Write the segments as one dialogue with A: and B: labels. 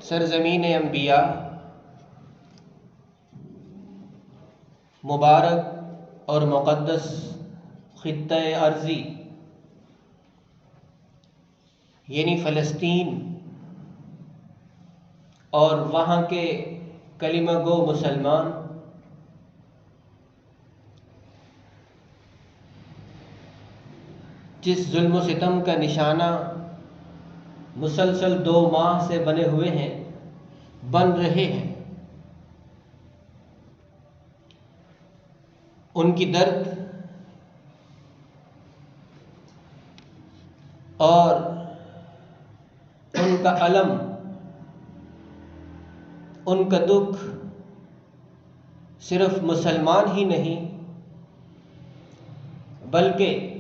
A: سرزمین انبیاء، مبارک اور مقدس خطہ ارضی یعنی فلسطین اور وہاں کے کلمہ گو مسلمان جس ظلم و ستم کا نشانہ مسلسل 2 ماہ سے بنے ہوئے ہیں، بن رہے ہیں، ان کی درد اور ان کا الم، ان کا دکھ صرف مسلمان ہی نہیں بلکہ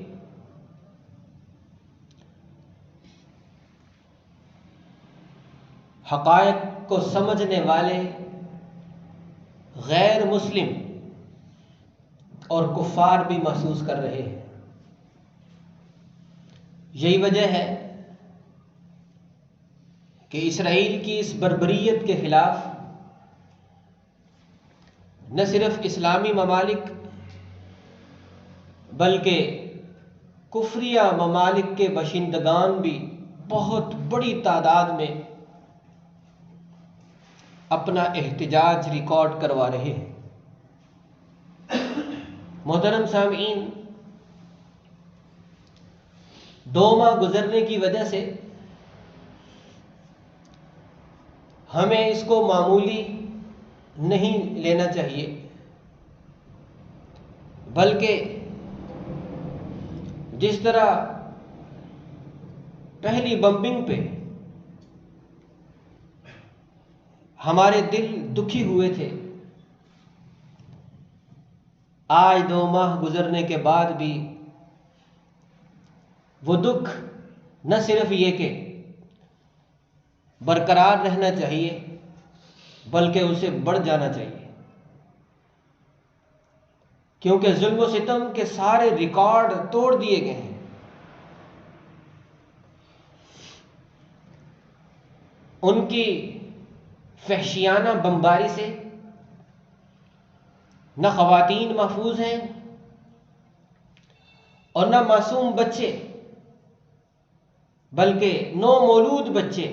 A: حقائق کو سمجھنے والے غیر مسلم اور کفار بھی محسوس کر رہے ہیں۔ یہی وجہ ہے کہ اسرائیل کی اس بربریت کے خلاف نہ صرف اسلامی ممالک بلکہ کفریہ ممالک کے باشندگان بھی بہت بڑی تعداد میں اپنا احتجاج ریکارڈ کروا رہے ہیں۔ محترم سامعین، 2 ماہ گزرنے کی وجہ سے ہمیں اس کو معمولی نہیں لینا چاہیے، بلکہ جس طرح پہلی بمبنگ پہ ہمارے دل دکھی ہوئے تھے، آج 2 ماہ گزرنے کے بعد بھی وہ دکھ نہ صرف یہ کہ برقرار رہنا چاہیے بلکہ اسے بڑھ جانا چاہیے، کیونکہ ظلم و ستم کے سارے ریکارڈ توڑ دیے گئے ہیں۔ ان کی فحشیانہ بمباری سے نہ خواتین محفوظ ہیں اور نہ معصوم بچے، بلکہ نومولود بچے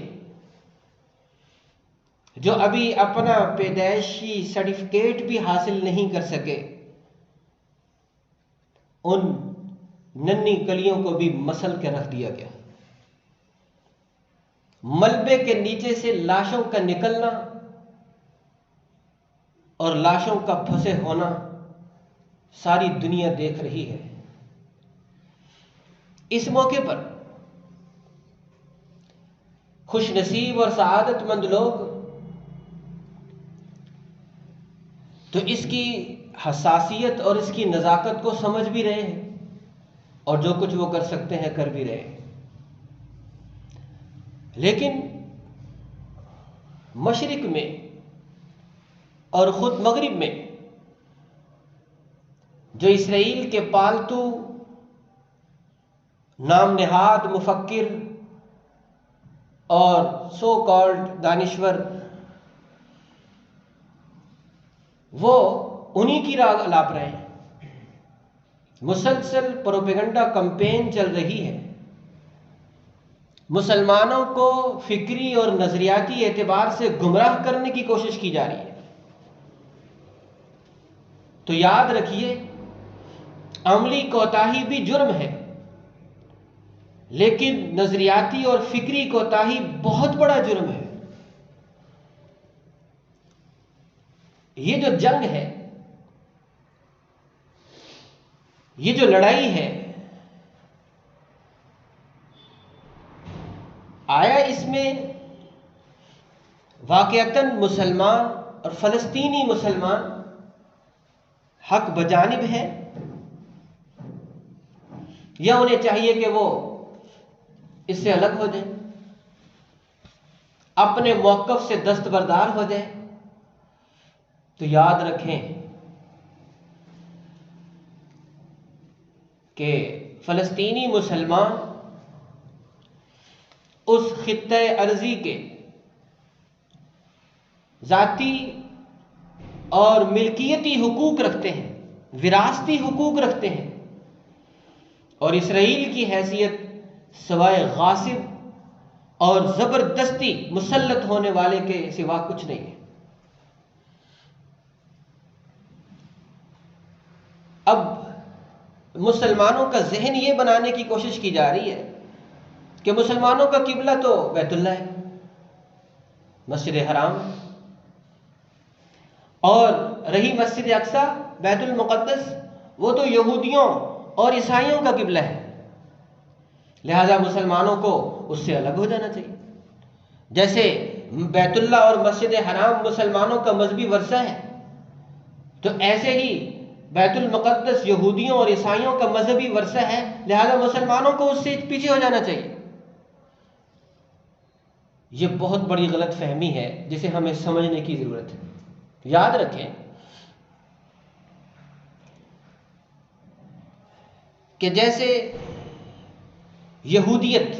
A: جو ابھی اپنا پیدائشی سرٹیفکیٹ بھی حاصل نہیں کر سکے، ان ننھی کلیوں کو بھی مسل کے رکھ دیا گیا۔ ملبے کے نیچے سے لاشوں کا نکلنا اور لاشوں کا پھنسے ہونا ساری دنیا دیکھ رہی ہے۔ اس موقع پر خوش نصیب اور سعادت مند لوگ تو اس کی حساسیت اور اس کی نزاکت کو سمجھ بھی رہے ہیں اور جو کچھ وہ کر سکتے ہیں کر بھی رہے ہیں، لیکن مشرق میں اور خود مغرب میں جو اسرائیل کے پالتو نام نہاد مفکر اور سو کالڈ دانشور، وہ انہی کی راگ الاپ رہے ہیں۔ مسلسل پروپیگنڈا کمپین چل رہی ہے، مسلمانوں کو فکری اور نظریاتی اعتبار سے گمراہ کرنے کی کوشش کی جا رہی ہے۔ تو یاد رکھیے، عملی کوتاہی بھی جرم ہے، لیکن نظریاتی اور فکری کوتاہی بہت بڑا جرم ہے۔ یہ جو جنگ ہے، یہ جو لڑائی ہے، آیا اس میں واقعتاً مسلمان اور فلسطینی مسلمان حق بجانب ہے، یا انہیں چاہیے کہ وہ اس سے الگ ہو جائیں، اپنے موقف سے دستبردار ہو جائیں؟ تو یاد رکھیں کہ فلسطینی مسلمان اس خطہ ارضی کے ذاتی اور ملکیتی حقوق رکھتے ہیں، وراثتی حقوق رکھتے ہیں، اور اسرائیل کی حیثیت سوائے غاصب اور زبردستی مسلط ہونے والے کے سوا کچھ نہیں ہے۔ اب مسلمانوں کا ذہن یہ بنانے کی کوشش کی جا رہی ہے کہ مسلمانوں کا قبلہ تو بیت اللہ ہے، مسجد حرام، اور رہی مسجد اقصی، بیت المقدس، وہ تو یہودیوں اور عیسائیوں کا قبلہ ہے، لہذا مسلمانوں کو اس سے الگ ہو جانا چاہیے۔ جیسے بیت اللہ اور مسجد حرام مسلمانوں کا مذہبی ورثہ ہے، تو ایسے ہی بیت المقدس یہودیوں اور عیسائیوں کا مذہبی ورثہ ہے، لہذا مسلمانوں کو اس سے پیچھے ہو جانا چاہیے۔ یہ بہت بڑی غلط فہمی ہے جسے ہمیں سمجھنے کی ضرورت ہے۔ یاد رکھیں کہ جیسے یہودیت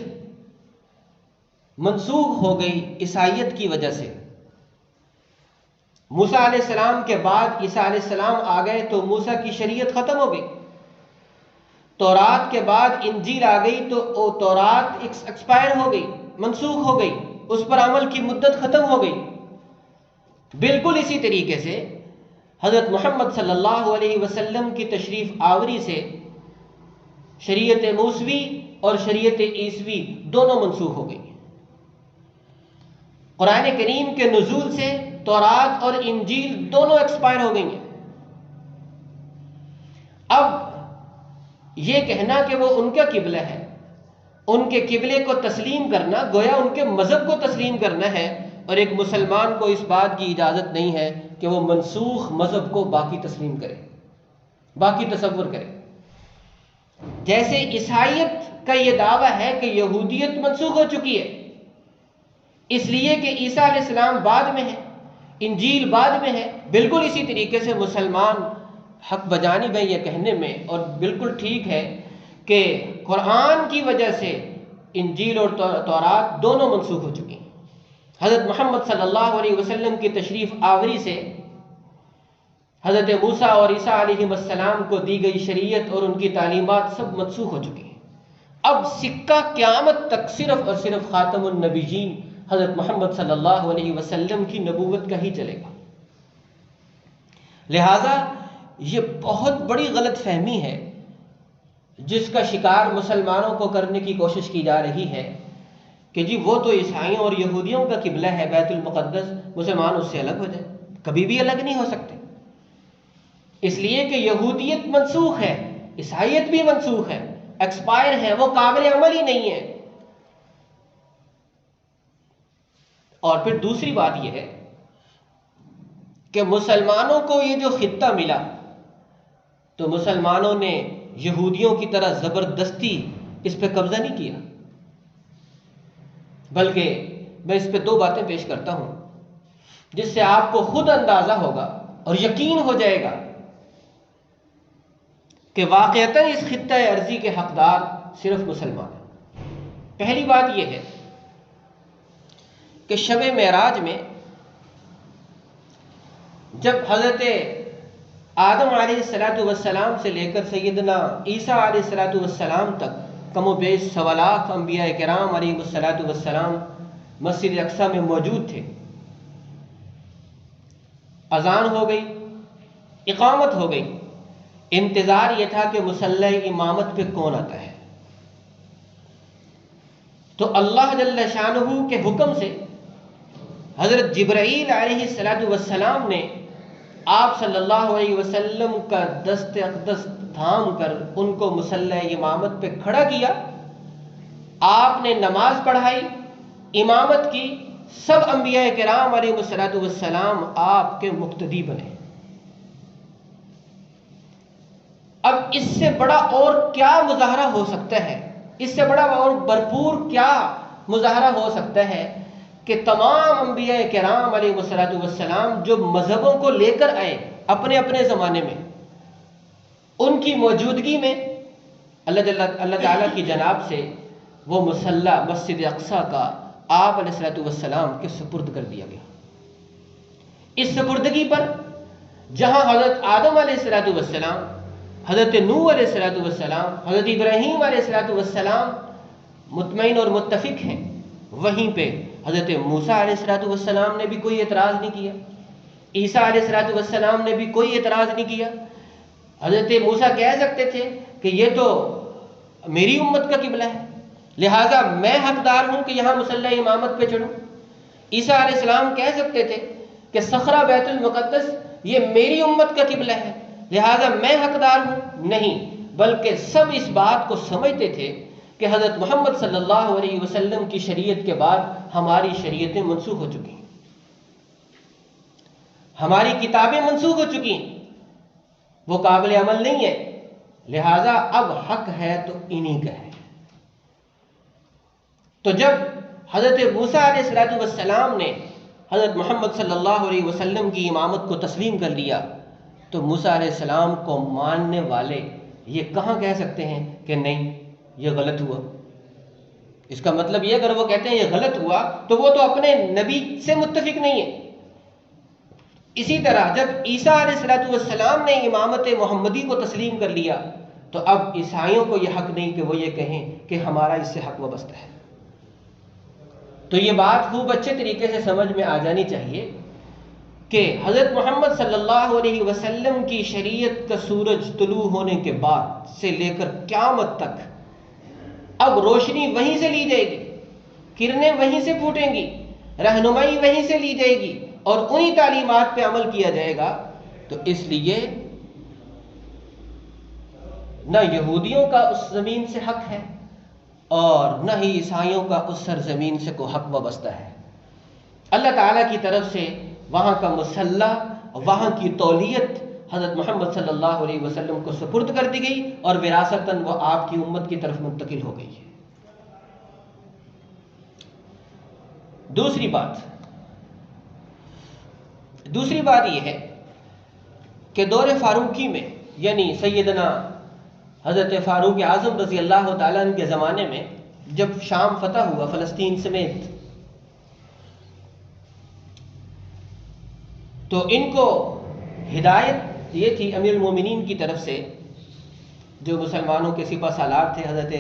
A: منسوخ ہو گئی عیسائیت کی وجہ سے، موسیٰ علیہ السلام کے بعد عیسیٰ علیہ السلام آ گئے تو موسیٰ کی شریعت ختم ہو گئی، تورات کے بعد انجیل آ گئی تو تورات ایکسپائر ہو گئی، منسوخ ہو گئی، اس پر عمل کی مدت ختم ہو گئی۔ بالکل اسی طریقے سے حضرت محمد صلی اللہ علیہ وسلم کی تشریف آوری سے شریعت موسوی اور شریعت عیسوی دونوں منسوخ ہو گئی۔ قرآن کریم کے نزول سے تورات اور انجیل دونوں ایکسپائر ہو گئی ہیں۔ اب یہ کہنا کہ وہ ان کا قبلہ ہے، ان کے قبلے کو تسلیم کرنا گویا ان کے مذہب کو تسلیم کرنا ہے، اور ایک مسلمان کو اس بات کی اجازت نہیں ہے کہ وہ منسوخ مذہب کو باقی تسلیم کرے، باقی تصور کرے۔ جیسے عیسائیت کا یہ دعویٰ ہے کہ یہودیت منسوخ ہو چکی ہے اس لیے کہ عیسیٰ علیہ السلام بعد میں ہے، انجیل بعد میں ہے، بالکل اسی طریقے سے مسلمان حق بجانب ہے یہ کہنے میں، اور بالکل ٹھیک ہے کہ قرآن کی وجہ سے انجیل اور تورات دونوں منسوخ ہو چکی ہیں۔ حضرت محمد صلی اللہ علیہ وسلم کی تشریف آوری سے حضرت موسیٰ اور عیسیٰ علیہ السلام کو دی گئی شریعت اور ان کی تعلیمات سب منسوخ ہو چکی ہیں۔ اب سکہ قیامت تک صرف اور صرف خاتم النبیین حضرت محمد صلی اللہ علیہ وسلم کی نبوت کا ہی چلے گا۔ لہٰذا یہ بہت بڑی غلط فہمی ہے جس کا شکار مسلمانوں کو کرنے کی کوشش کی جا رہی ہے کہ جی وہ تو عیسائیوں اور یہودیوں کا قبلہ ہے بیت المقدس، مسلمان اس سے الگ ہو جائے۔ کبھی بھی الگ نہیں ہو سکتے، اس لیے کہ یہودیت منسوخ ہے، عیسائیت بھی منسوخ ہے، ایکسپائر ہے، وہ قابل عمل ہی نہیں ہے۔ اور پھر دوسری بات یہ ہے کہ مسلمانوں کو یہ جو خطہ ملا تو مسلمانوں نے یہودیوں کی طرح زبردستی اس پہ قبضہ نہیں کیا، بلکہ میں اس پہ دو باتیں پیش کرتا ہوں جس سے آپ کو خود اندازہ ہوگا اور یقین ہو جائے گا کہ واقعتاً اس خطہ ارضی کے حقدار صرف مسلمان ہیں۔ پہلی بات یہ ہے کہ شب معراج میں جب حضرت آدم علیہ السلام سے لے کر سیدنا عیسیٰ علیہ السلام تک کم و بیش 1.25 لاکھ انبیاء کرام علیہ السلام مسجد اقصی میں موجود تھے، اذان ہو گئی، اقامت ہو گئی، انتظار یہ تھا کہ مصلی امامت پہ کون آتا ہے۔ تو اللہ جل شانہ کے حکم سے حضرت جبرائیل علیہ السلام نے آپ صلی اللہ علیہ وسلم کا دست اقدس تھام کر ان کو مصلی امامت پہ کھڑا کیا، آپ نے نماز پڑھائی، امامت کی، سب انبیاء کرام علیہ السلام آپ کے مقتدی بنے۔ اب اس سے بڑا اور کیا مظاہرہ ہو سکتا ہے، اس سے بڑا اور بھرپور کیا مظاہرہ ہو سکتا ہے کہ تمام انبیاء کرام علیہ السلام جو مذہبوں کو لے کر آئے اپنے اپنے زمانے میں، ان کی موجودگی میں اللہ تعالیٰ کی جناب سے وہ مصلی مسجد اقصی کا آپ علیہ السلام کے سپرد کر دیا گیا۔ اس سپردگی پر جہاں حضرت آدم علیہ السلام، حضرت نوح علیہ السلام، حضرت ابراہیم علیہ السلام مطمئن اور متفق ہیں، وہیں پہ حضرت موسیٰ علیہ السلام نے بھی کوئی اعتراض نہیں کیا، عیسیٰ علیہ السلام نے بھی کوئی اعتراض نہیں کیا۔ حضرت موسیٰ کہہ سکتے تھے کہ یہ تو میری امت کا قبلہ ہے، لہٰذا میں حقدار ہوں کہ یہاں مصلی امامت پہ چڑھوں۔ عیسیٰ علیہ السلام کہہ سکتے تھے کہ صخرہ بیت المقدس یہ میری امت کا قبلہ ہے، لہٰذا میں حقدار ہوں۔ نہیں، بلکہ سب اس بات کو سمجھتے تھے کہ حضرت محمد صلی اللہ علیہ وسلم کی شریعت کے بعد ہماری شریعتیں منسوخ ہو چکی ہیں، ہماری کتابیں منسوخ ہو چکی ہیں، وہ قابل عمل نہیں ہے، لہٰذا اب حق ہے تو انہی کا ہے۔ تو جب حضرت موسیٰ علیہ السلام نے حضرت محمد صلی اللہ علیہ وسلم کی امامت کو تسلیم کر لیا تو موسیٰ علیہ السلام کو ماننے والے یہ کہاں کہہ سکتے ہیں کہ نہیں یہ غلط ہوا؟ اس کا مطلب یہ اگر وہ کہتے ہیں یہ غلط ہوا تو وہ تو اپنے نبی سے متفق نہیں ہے۔ اسی طرح جب عیسیٰ علیہ السلام نے امامت محمدی کو تسلیم کر لیا تو اب عیسائیوں کو یہ حق نہیں کہ وہ یہ کہیں کہ ہمارا اس سے حق وابستہ ہے۔ تو یہ بات خوب اچھے طریقے سے سمجھ میں آ جانی چاہیے کہ حضرت محمد صلی اللہ علیہ وسلم کی شریعت کا سورج طلوع ہونے کے بعد سے لے کر قیامت تک اب روشنی وہیں سے لی جائے گی، کرنیں وہیں سے پھوٹیں گی، رہنمائی وہیں سے لی جائے گی اور انہی تعلیمات پہ عمل کیا جائے گا۔ تو اس لیے نہ یہودیوں کا اس زمین سے حق ہے اور نہ ہی عیسائیوں کا اس سرزمین سے کوئی حق وابستہ ہے۔ اللہ تعالیٰ کی طرف سے وہاں کا مسلح، وہاں کی تولیت حضرت محمد صلی اللہ علیہ وسلم کو سپرد کر دی گئی اور وراثتاً وہ آپ کی امت کی طرف منتقل ہو گئی ہے۔ دوسری بات یہ ہے کہ دور فاروقی میں یعنی سیدنا حضرت فاروق اعظم رضی اللہ تعالیٰ عنہ کے زمانے میں جب شام فتح ہوا فلسطین سمیت، تو ان کو ہدایت یہ تھی امیر المومنین کی طرف سے، جو مسلمانوں کے سپہ سالار تھے حضرت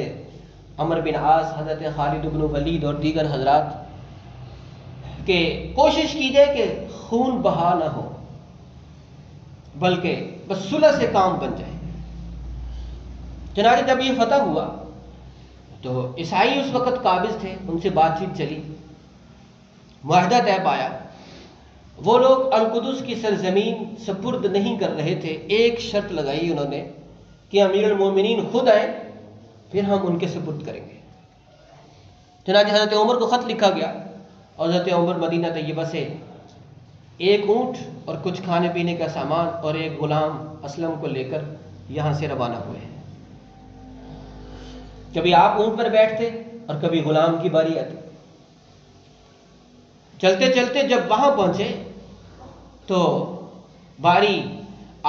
A: عمر بن عاص، حضرت خالد بن ولید اور دیگر حضرات، کہ کوشش کی جائے کہ خون بہا نہ ہو بلکہ بس صلح سے کام بن جائے۔ چنانچہ جب یہ فتح ہوا تو عیسائی اس وقت قابض تھے، ان سے بات چیت چلی، معاہدہ طے پایا۔ وہ لوگ القدس کی سرزمین سپرد نہیں کر رہے تھے، ایک شرط لگائی انہوں نے کہ امیر المومنین خود آئیں پھر ہم ان کے سپرد کریں گے۔ چنانچہ حضرت عمر کو خط لکھا گیا اور حضرت عمر مدینہ طیبہ سے ایک اونٹ اور کچھ کھانے پینے کا سامان اور ایک غلام اسلم کو لے کر یہاں سے روانہ ہوئے ہیں۔ کبھی آپ اونٹ پر بیٹھتے اور کبھی غلام کی باری آتی۔ چلتے چلتے جب وہاں پہنچے تو باری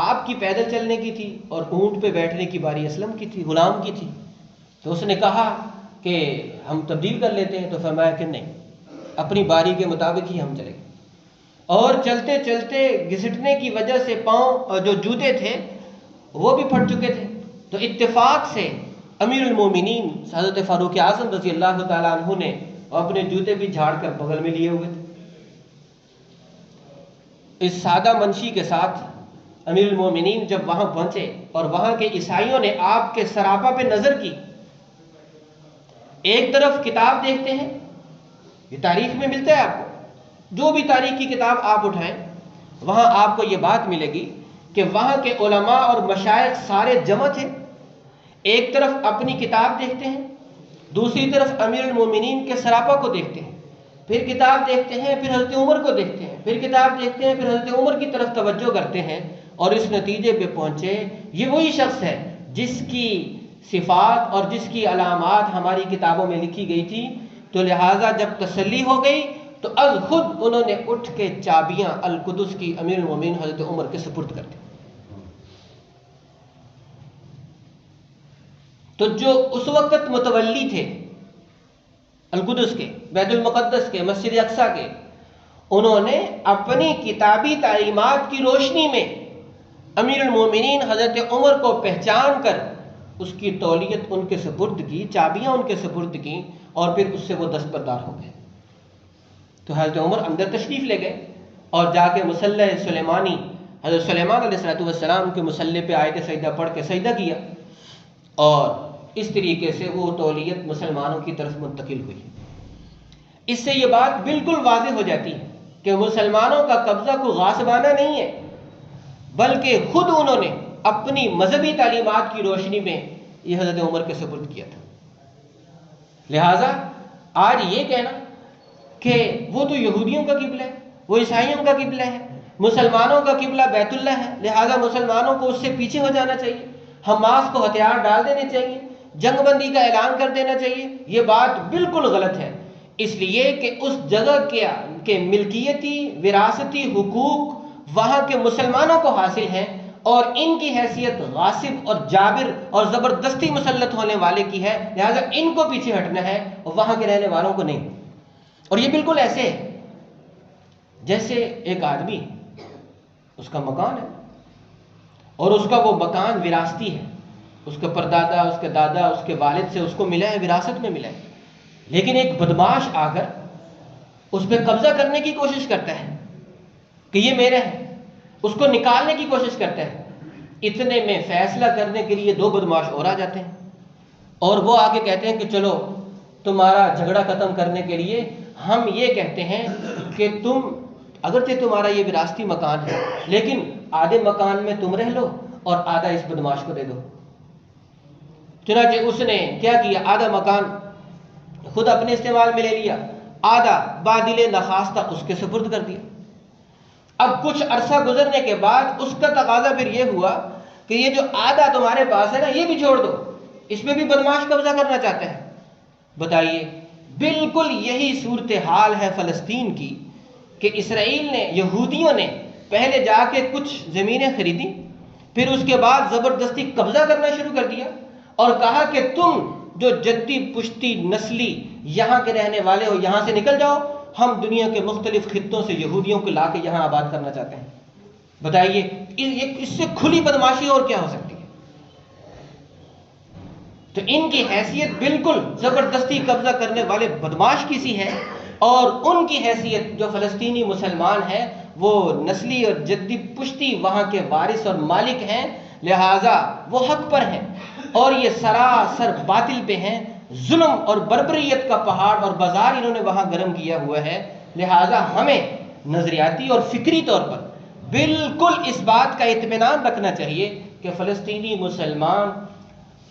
A: آپ کی پیدل چلنے کی تھی اور اونٹ پہ بیٹھنے کی باری اسلم کی تھی، غلام کی تھی۔ تو اس نے کہا کہ ہم تبدیل کر لیتے ہیں، تو فرمایا کہ نہیں، اپنی باری کے مطابق ہی ہم چلیں گے۔ اور چلتے چلتے گھسٹنے کی وجہ سے پاؤں جو جوتے تھے وہ بھی پھٹ چکے تھے، تو اتفاق سے امیر المومنین حضرت فاروق اعظم رضی اللہ تعالیٰ عنہ نے اپنے جوتے بھی جھاڑ کر بغل میں لیے ہوئے تھے۔ اس سادہ منشی کے ساتھ امیر المومنین جب وہاں پہنچے اور وہاں کے عیسائیوں نے آپ کے سراپا پہ نظر کی، ایک طرف کتاب دیکھتے ہیں، یہ تاریخ میں ملتا ہے آپ کو، جو بھی تاریخ کی کتاب آپ اٹھائیں وہاں آپ کو یہ بات ملے گی کہ وہاں کے علماء اور مشائخ سارے جمع تھے، ایک طرف اپنی کتاب دیکھتے ہیں، دوسری طرف امیر المومنین کے سراپا کو دیکھتے ہیں، پھر کتاب دیکھتے ہیں، پھر حضرت عمر کو دیکھتے ہیں، پھر کتاب دیکھتے ہیں، پھر حضرت عمر کی طرف توجہ کرتے ہیں اور اس نتیجے پہ پہنچے یہ وہی شخص ہے جس کی صفات اور جس کی علامات ہماری کتابوں میں لکھی گئی تھی۔ تو لہٰذا جب تسلی ہو گئی تو از خود انہوں نے اٹھ کے چابیاں القدس کی امیر المومنین حضرت عمر کے سپرد کر دی۔ تو جو اس وقت متولی تھے القدس کے، بیت المقدس کے، مسجد اقصیٰ کے، انہوں نے اپنی کتابی تعلیمات کی روشنی میں امیر المومنین حضرت عمر کو پہچان کر اس کی تولیت ان کے سپرد کی، چابیاں ان کے سپرد کی، اور پھر اس سے وہ دستبردار ہو گئے۔ تو حضرت عمر اندر تشریف لے گئے اور جا کے مصلی سلیمانی حضرت سلیمان علیہ السلام کے مصلی پہ آیت سجدہ پڑھ کے سجدہ کیا، اور اس طریقے سے وہ تولیت مسلمانوں کی طرف منتقل ہوئی۔ اس سے یہ بات بالکل واضح ہو جاتی ہے کہ مسلمانوں کا قبضہ کوئی غاصبانہ نہیں ہے، بلکہ خود انہوں نے اپنی مذہبی تعلیمات کی روشنی میں یہ حضرت عمر کے سپرد کیا تھا۔ لہٰذا آج یہ کہنا کہ وہ تو یہودیوں کا قبلہ ہے، وہ عیسائیوں کا قبلہ ہے، مسلمانوں کا قبلہ بیت اللہ ہے، لہٰذا مسلمانوں کو اس سے پیچھے ہو جانا چاہیے، حماس کو ہتھیار ڈال دینے چاہیے، جنگ بندی کا اعلان کر دینا چاہیے، یہ بات بالکل غلط ہے۔ اس لیے کہ اس جگہ کے ملکیتی وراثتی حقوق وہاں کے مسلمانوں کو حاصل ہیں، اور ان کی حیثیت غاصب اور جابر اور زبردستی مسلط ہونے والے کی ہے، لہٰذا ان کو پیچھے ہٹنا ہے اور وہاں کے رہنے والوں کو نہیں۔ اور یہ بالکل ایسے ہے جیسے ایک آدمی، اس کا مکان ہے اور اس کا وہ مکان وراثتی ہے، اس کا پردادا، اس کے دادا، اس کے والد سے اس کو ملا ہے، وراثت میں ملا ہے، لیکن ایک بدماش آ کر اس پہ قبضہ کرنے کی کوشش کرتا ہے کہ یہ میرا ہے، اس کو نکالنے کی کوشش کرتا ہے۔ اتنے میں فیصلہ کرنے کے لیے دو بدماش اور آ جاتے ہیں، اور وہ آ کے کہتے ہیں کہ چلو تمہارا جھگڑا ختم کرنے کے لیے ہم یہ کہتے ہیں کہ تم اگرچہ تمہارا یہ وراثتی مکان ہے، لیکن آدھے مکان میں تم رہ لو اور آدھا اس بدماش کو دے دو۔ چنانچہ اس نے کیا کیا، آدھا مکان خود اپنے استعمال میں لے لیا، آدھا بادل نخواستہ اس کے سپرد کر دیا۔ اب کچھ عرصہ گزرنے کے بعد اس کا تقاضا پھر یہ ہوا کہ یہ جو آدھا تمہارے پاس ہے نا، یہ بھی چھوڑ دو، اس میں بھی بدماش قبضہ کرنا چاہتا ہے۔ بتائیے، بالکل یہی صورتحال ہے فلسطین کی کہ اسرائیل نے، یہودیوں نے پہلے جا کے کچھ زمینیں خریدی، پھر اس کے بعد زبردستی قبضہ کرنا شروع کر دیا اور کہا کہ تم جو جدی پشتی نسلی یہاں کے رہنے والے ہو، یہاں سے نکل جاؤ، ہم دنیا کے مختلف خطوں سے یہودیوں کو لا کے یہاں آباد کرنا چاہتے ہیں۔ بتائیے اس سے کھلی بدماشی اور کیا ہو سکتی ہے؟ تو ان کی حیثیت بالکل زبردستی قبضہ کرنے والے بدماش کی سی ہے، اور ان کی حیثیت جو فلسطینی مسلمان ہیں وہ نسلی اور جدی پشتی وہاں کے وارث اور مالک ہیں، لہٰذا وہ حق پر ہیں، اور یہ سراسر باطل پہ ہیں۔ ظلم اور بربریت کا پہاڑ اور بازار انہوں نے وہاں گرم کیا ہوا ہے، لہٰذا ہمیں نظریاتی اور فکری طور پر بالکل اس بات کا اطمینان رکھنا چاہیے کہ فلسطینی مسلمان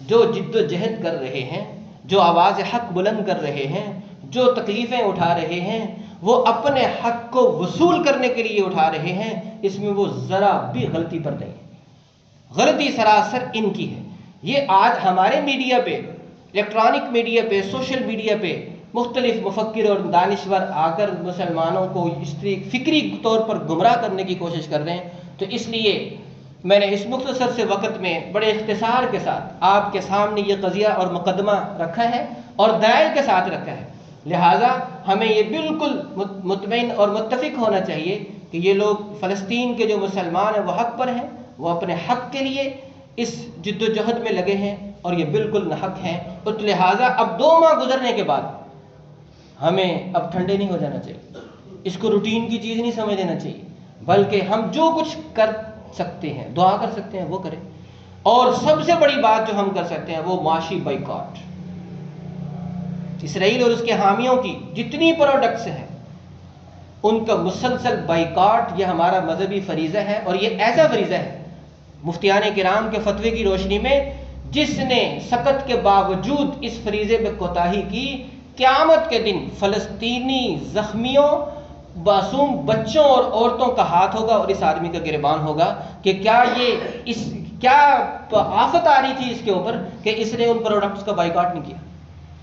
A: جو جد و جہد کر رہے ہیں، جو آواز حق بلند کر رہے ہیں، جو تکلیفیں اٹھا رہے ہیں، وہ اپنے حق کو وصول کرنے کے لیے اٹھا رہے ہیں، اس میں وہ ذرا بھی غلطی پر نہیں ہے۔ غلطی سراسر ان کی ہے۔ یہ آج ہمارے میڈیا پہ، الیکٹرانک میڈیا پہ، سوشل میڈیا پہ مختلف مفکر اور دانشور آ کر مسلمانوں کو اس طرح فکری طور پر گمراہ کرنے کی کوشش کر رہے ہیں۔ تو اس لیے میں نے اس مختصر سے وقت میں بڑے اختصار کے ساتھ آپ کے سامنے یہ قضیہ اور مقدمہ رکھا ہے اور دلائل کے ساتھ رکھا ہے، لہٰذا ہمیں یہ بالکل مطمئن اور متفق ہونا چاہیے کہ یہ لوگ فلسطین کے جو مسلمان ہیں وہ حق پر ہیں، وہ اپنے حق کے لیے اس جد و جہد میں لگے ہیں اور یہ بالکل ناحق ہیں۔ تو لہٰذا اب 2 ماہ گزرنے کے بعد ہمیں اب ٹھنڈے نہیں ہو جانا چاہیے، اس کو روٹین کی چیز نہیں سمجھ لینا چاہیے، بلکہ ہم جو کچھ کر سکتے ہیں، دعا کر سکتے ہیں، وہ کریں، اور سب سے بڑی بات جو ہم کر سکتے ہیں وہ معاشی بائیکاٹ۔ اسرائیل اور اس کے حامیوں کی جتنی پروڈکٹس ہیں ان کا مسلسل بائیکاٹ یہ ہمارا مذہبی فریضہ ہے، اور یہ ایسا فریضہ ہے مفتیان کرام کے فتوے کی روشنی میں جس نے سقط کے باوجود اس فریضے میں کوتاہی کی، قیامت کے دن فلسطینی زخمیوں، معصوم بچوں اور عورتوں کا ہاتھ ہوگا اور اس آدمی کا گریبان ہوگا کہ کیا آفت آ رہی تھی اس کے اوپر کہ اس نے ان پروڈکٹس کا بائیکاٹ نہیں کیا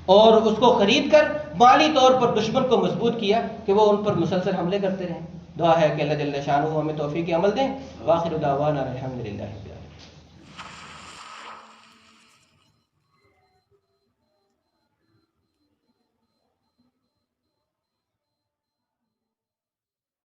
A: اور اس کو خرید کر مالی طور پر دشمن کو مضبوط کیا کہ وہ ان پر مسلسل حملے کرتے رہیں۔ دعا ہے کہ اللہ جل شانہ ہمیں توفیق عمل دیں۔ وآخر دعوانا الحمدللہ۔